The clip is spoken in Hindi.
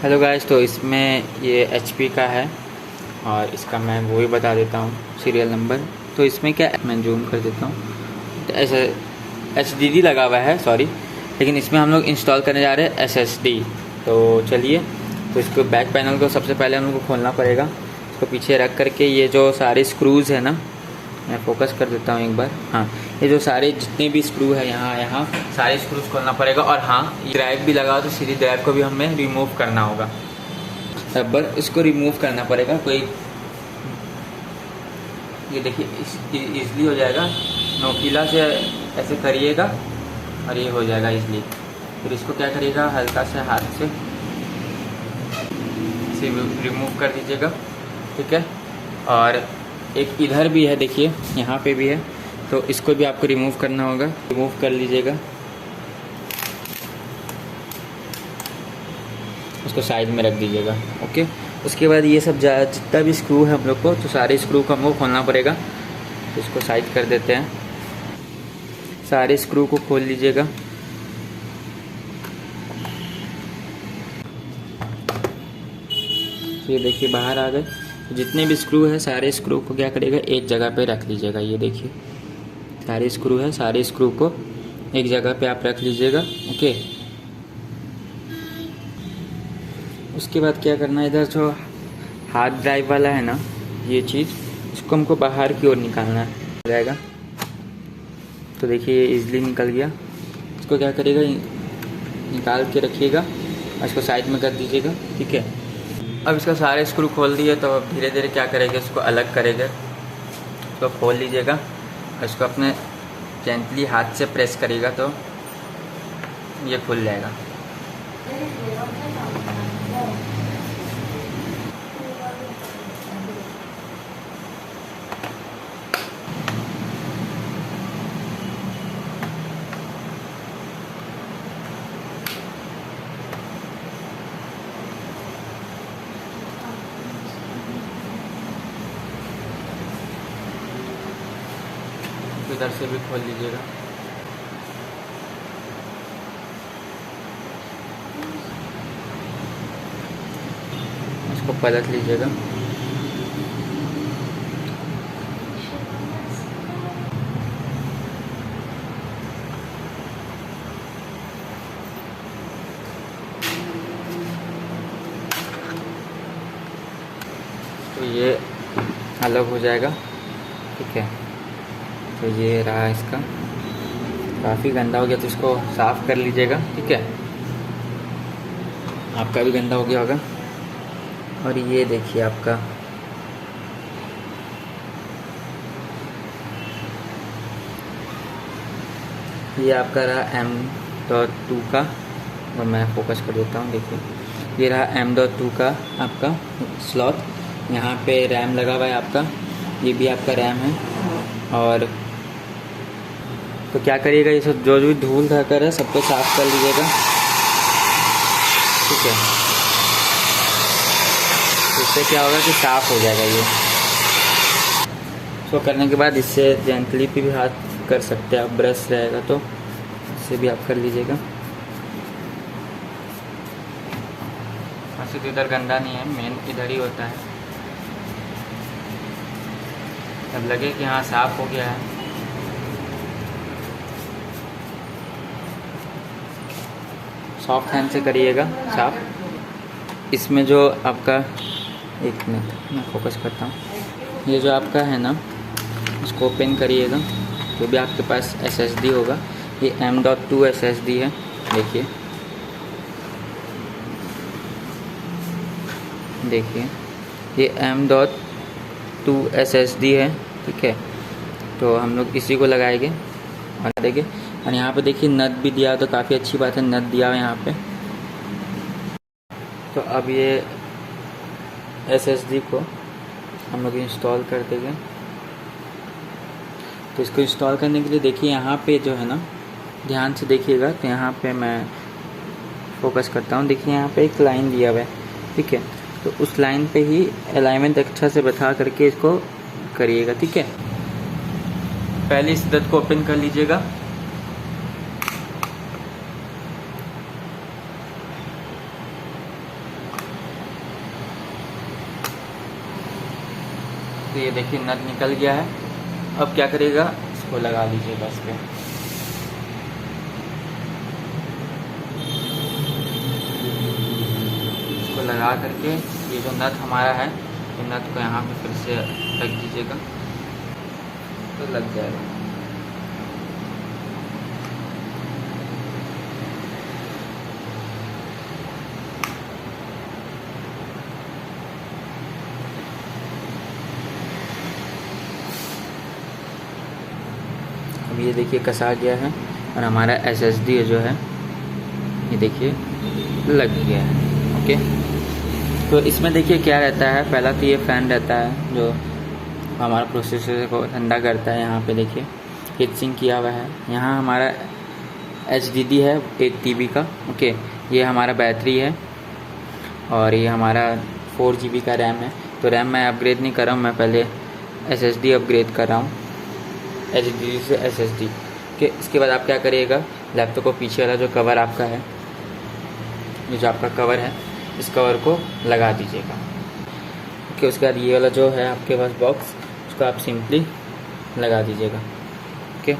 हेलो गाइस, तो इसमें ये HP का है और इसका मैं वो ही बता देता हूँ सीरियल नंबर। तो इसमें क्या, मैं जूम कर देता हूँ। तो ऐसा HDD लगा हुआ है, सॉरी, लेकिन इसमें हम लोग इंस्टॉल करने जा रहे हैं SSD। तो चलिए, तो इसको बैक पैनल को सबसे पहले हम लोग को खोलना पड़ेगा। इसको पीछे रख करके ये जो सारे स्क्रूज़ है ना, मैं फोकस कर देता हूँ एक बार। हाँ, ये जो सारे जितने भी स्क्रू है यहाँ सारे स्क्रूज खोलना पड़ेगा। और हाँ, ड्राइव भी लगा, तो सीधी ड्राइव को भी हमें रिमूव करना होगा। रबर इसको रिमूव करना पड़ेगा। कोई ये देखिए, इजली हो जाएगा, नोकीला से ऐसे करिएगा और ये हो जाएगा इजली। फिर इसको क्या करिएगा, हल्का से हाथ से इसे रिमूव कर दीजिएगा, ठीक है। और एक इधर भी है, देखिए यहाँ पे भी है, तो इसको भी आपको रिमूव करना होगा। रिमूव कर लीजिएगा, उसको साइड में रख दीजिएगा, ओके। उसके बाद ये सब जितना भी स्क्रू है हम लोग को, तो सारे स्क्रू को हमको खोलना पड़ेगा। तो इसको साइड कर देते हैं, सारे स्क्रू को खोल लीजिएगा। ये देखिए बाहर आ गए। जितने भी स्क्रू है सारे स्क्रू को क्या करिएगा, एक जगह पे रख लीजिएगा। ये देखिए सारे स्क्रू है, सारे स्क्रू को एक जगह पे आप रख लीजिएगा, ओके। उसके बाद क्या करना है, इधर जो हार्ड ड्राइव वाला है ना, ये चीज़, इसको हमको बाहर की ओर निकालना है जाएगा। तो देखिए ये इजली निकल गया। इसको क्या करिएगा, निकाल के रखिएगा और इसको साइड में कर दीजिएगा, ठीक है। अब इसका सारे स्क्रू खोल दिए, तो अब धीरे धीरे क्या करेंगे, इसको अलग करेंगे। इसको खोल लीजिएगा और इसको अपने जेंटली हाथ से प्रेस करिएगा, तो ये खुल जाएगा। इधर से भी खोल लीजिएगा। इसको पलट लीजिएगा। तो ये अलग हो जाएगा, ठीक है। तो ये रहा इसका, काफ़ी गंदा हो गया, तो इसको साफ़ कर लीजिएगा, ठीक है। आपका भी गंदा हो गया होगा। और ये देखिए आपका ये आपका रहा M.2 का, और मैं फोकस कर देता हूँ। देखिए ये रहा M.2 का आपका स्लॉट। यहाँ पे रैम लगा हुआ है आपका, ये भी आपका रैम है। और तो क्या करिएगा, ये सब जो भी धूल धाकर है सबको साफ़ कर लीजिएगा, ठीक है। इससे क्या होगा कि साफ़ हो जाएगा ये। इसको करने के बाद इससे जेंटली पे भी हाथ कर सकते हैं आप, ब्रश रहेगा तो इससे भी आप कर लीजिएगा। वैसे तो इधर गंदा नहीं है, मेन इधर ही होता है। अब लगे कि हाँ साफ़ हो गया है, सॉफ्ट हैंड से करिएगा साफ। इसमें जो आपका, एक मिनट मैं फोकस करता हूँ, ये जो आपका है ना, इसको ओपन करिएगा। जो भी आपके पास SSD होगा, ये M.2 SSD है, देखिए देखिए ये M.2 SSD है, ठीक है। तो हम लोग इसी को लगाएंगे और देखिए, और यहाँ पे देखिए नट भी दिया, तो काफ़ी अच्छी बात है, नट दिया है यहाँ पे। तो अब ये SSD को हम लोग इंस्टॉल कर देंगे। तो इसको इंस्टॉल करने के लिए देखिए यहाँ पे जो है ना, ध्यान से देखिएगा। तो यहाँ पे मैं फोकस करता हूँ, देखिए यहाँ पे एक लाइन दिया हुआ है, ठीक है। तो उस लाइन पे ही अलाइनमेंट अच्छा से बैठा करके इसको करिएगा, ठीक है। पहले इस नट को ओपन कर लीजिएगा। तो ये देखिए नट निकल गया है। अब क्या करेगा, इसको लगा लीजिएगा इस पर। इसको लगा करके ये जो नट हमारा है, ये नट को यहाँ पे फिर से रख दीजिएगा तो लग जाएगा। अब ये देखिए कसा गया है और हमारा SSD जो है ये देखिए लग गया है। ओके, तो इसमें देखिए क्या रहता है, पहला तो ये फ़ैन रहता है जो हमारा प्रोसेसर को ठंडा करता है। यहाँ पे देखिए हीट सिंक किया हुआ है। यहाँ हमारा HDD है 8 TB का। ओके, ये हमारा बैटरी है और ये हमारा 4 GB का रैम है। तो रैम मैं अपग्रेड नहीं कर रहा हूँ, मैं पहले SSD अपग्रेड कर रहा हूँ, HDD से SSD के। इसके बाद आप क्या करिएगा, लैपटॉप को पीछे वाला जो कवर आपका है, ये जो आपका कवर है, इस कवर को लगा दीजिएगा। ओके, उसके बाद ये वाला जो है आपके पास बॉक्स, उसको आप सिंपली लगा दीजिएगा। ओके।